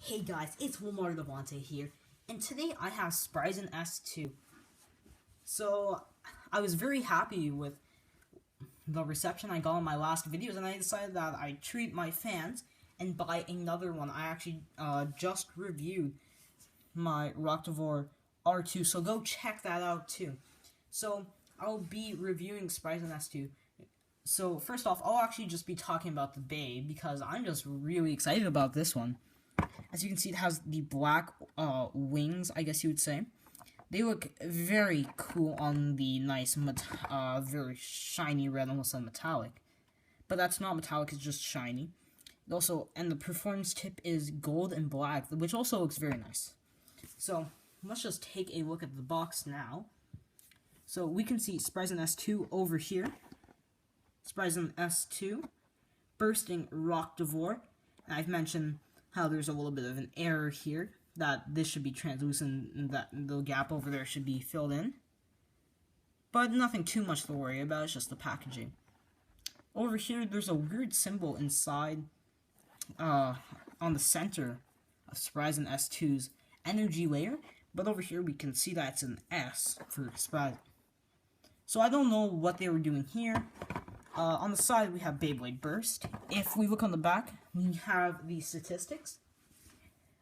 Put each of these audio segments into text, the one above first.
Hey guys, it's Wilmar Devante here, and today I have Spryzen S2. So, I was very happy with the reception I got on my last videos, and I decided that I'd treat my fans and buy another one. I actually just reviewed my Rocktivore R2, so go check that out too. So, I'll be reviewing Spryzen S2. So, first off, I'll actually just be talking about the Babe, because I'm just really excited about this one. As you can see, it has the black wings, I guess you would say. They look very cool on the nice, very shiny red, almost like metallic. But that's not metallic, it's just shiny. And the performance tip is gold and black, which also looks very nice. So, let's just take a look at the box now. So, we can see Spryzen S2 over here. Spryzen S2, bursting Rocktivore. And I've mentioned how there's a little bit of an error here, that this should be translucent and that the gap over there should be filled in. But nothing too much to worry about, it's just the packaging. Over here, there's a weird symbol inside, on the center of Spryzen S2's energy layer, but over here we can see that it's an S for Spryzen. So I don't know what they were doing here. On the side, we have Beyblade Burst. If we look on the back, we have the statistics,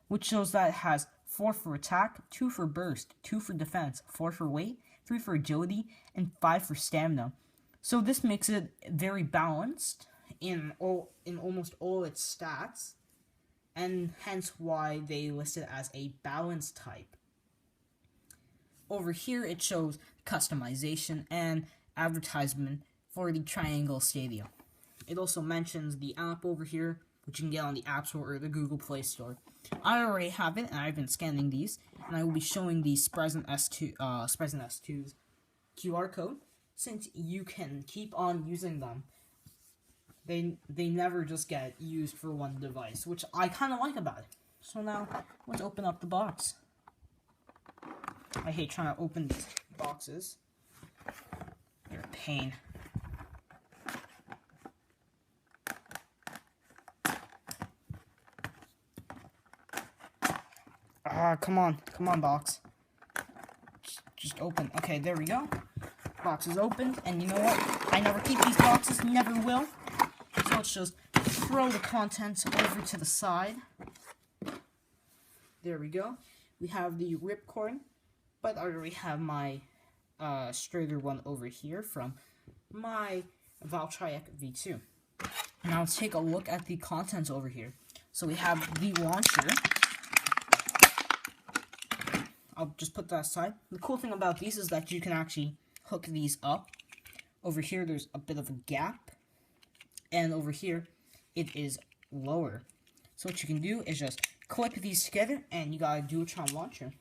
which shows that it has 4 for attack, 2 for burst, 2 for defense, 4 for weight, 3 for agility, and 5 for stamina. So this makes it very balanced in almost all its stats, and hence why they list it as a balanced type. Over here, it shows customization and advertisement for the Triangle Stadium. It also mentions the app over here, which you can get on the App Store or the Google Play Store. I already have it, and I've been scanning these, and I will be showing the Spryzen S2's QR code, since you can keep on using them. They never just get used for one device, which I kind of like about it. So now, let's open up the box. I hate trying to open these boxes. They're a pain. Come on, box. Just open. Okay, there we go. Box is opened, and you know what? I never keep these boxes, never will. So let's just throw the contents over to the side. There we go. We have the ripcord, but I already have my straighter one over here from my Valtryek V2. Now let's take a look at the contents over here. So we have the launcher. I'll just put that aside. The cool thing about these is that you can actually hook these up. Over here, there's a bit of a gap. And over here, it is lower. So what you can do is just clip these together, and you got a Duotron launcher.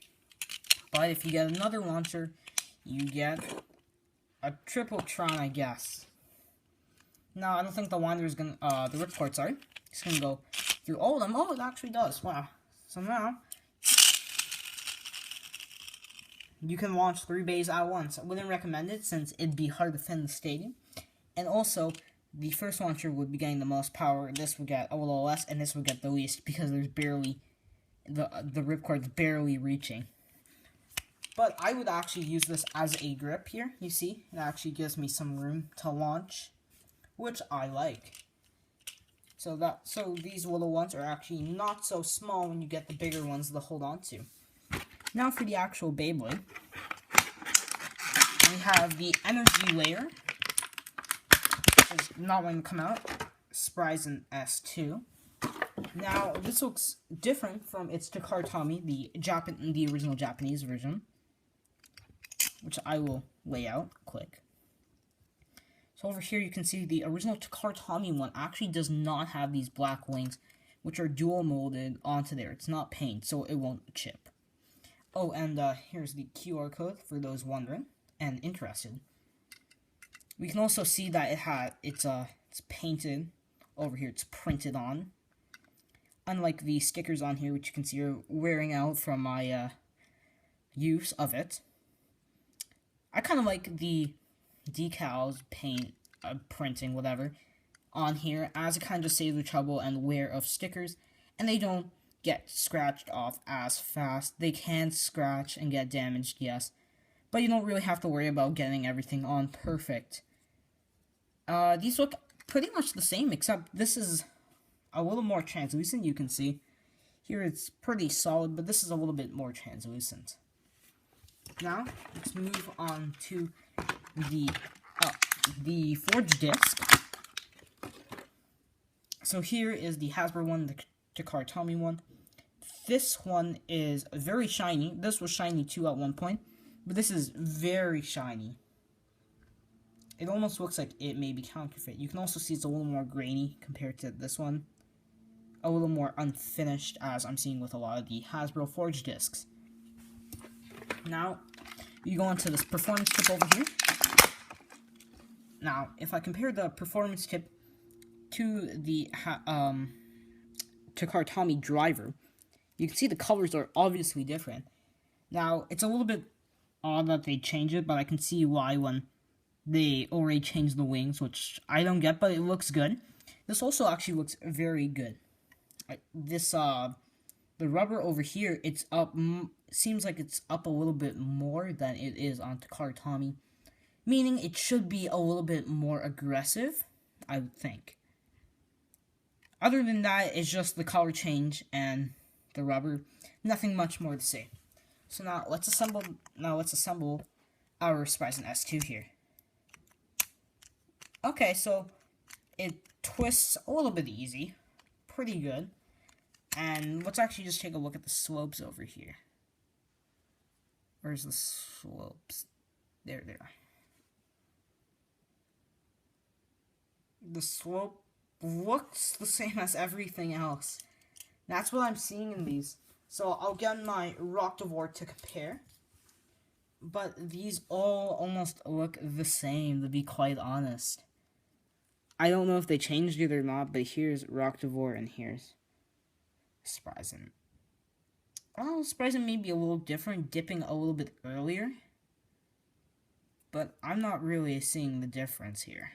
But if you get another launcher, you get a Tripletron, I guess. Now, I don't think the winder's gonna, the ripcord, sorry. It's gonna go through all of them. Oh, it actually does. Wow. So now, you can launch 3 bays at once. I wouldn't recommend it, since it'd be hard to fit in the stadium. And also, the first launcher would be getting the most power. This would get a little less, and this would get the least, because there's barely, the ripcord's barely reaching. But I would actually use this as a grip here. You see, it actually gives me some room to launch, which I like. So these little ones are actually not so small when you get the bigger ones to hold on to. Now for the actual Beyblade, we have the energy layer, which is not going to come out, Spryzen S2. Now, this looks different from its Takara-Tomy, the original Japanese version, which I will lay out quick. So over here you can see the original Takara-Tomy one actually does not have these black wings, which are dual molded onto there. It's not paint, so it won't chip. Oh, and here's the QR code for those wondering and interested. We can also see that it's painted over here. It's printed on. Unlike the stickers on here, which you can see are wearing out from my use of it. I kind of like the decals, paint, printing, whatever, on here, as it kind of just saves the trouble and wear of stickers, and they don't get scratched off as fast. They can scratch and get damaged, yes, but you don't really have to worry about getting everything on perfect. These look pretty much the same, except this is a little more translucent, you can see. Here it's pretty solid, but this is a little bit more translucent. Now, let's move on to the forged disc. So here is the Hasbro one, the Takara Tomy one. This one is very shiny. This was shiny too at one point, but this is very shiny. It almost looks like it may be counterfeit. You can also see it's a little more grainy compared to this one. A little more unfinished, as I'm seeing with a lot of the Hasbro forged discs. Now, you go into this performance tip over here. Now, if I compare the performance tip to the Takara Tomy driver, you can see the colors are obviously different. Now, it's a little bit odd that they change it, but I can see why when they already changed the wings, which I don't get, but it looks good. This also actually looks very good. The rubber over here, it's up, seems like it's up a little bit more than it is on Takara Tomy, meaning it should be a little bit more aggressive, I would think. Other than that, it's just the color change and the rubber. Nothing much more to say. So now let's assemble our Spryzen S2 here. Okay, so it twists a little bit easy. Pretty good. And let's actually just take a look at the slopes over here. Where's the slopes? There they are. The slope looks the same as everything else. That's what I'm seeing in these. So I'll get my Rocktavor to compare. But these all almost look the same, to be quite honest. I don't know if they changed it or not, but here's Rocktavor and here's Spryzen. Oh, Spryzen may be a little different, dipping a little bit earlier. But I'm not really seeing the difference here.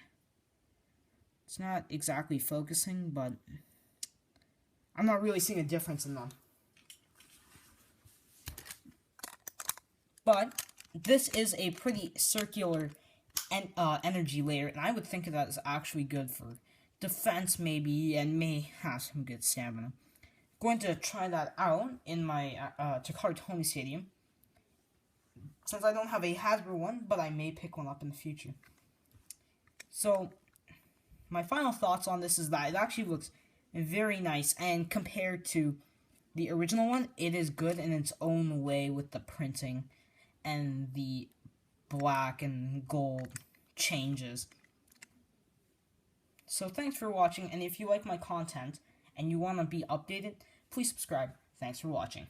It's not exactly focusing, but I'm not really seeing a difference in them. But this is a pretty circular energy layer, and I would think that is actually good for defense maybe, and may have some good stamina. Going to try that out in my Takara Tomy Stadium, since I don't have a Hasbro one, but I may pick one up in the future. So, my final thoughts on this is that it actually looks very nice, and compared to the original one, it is good in its own way with the printing and the black and gold changes. So thanks for watching, and if you like my content and you want to be updated, please subscribe. Thanks for watching.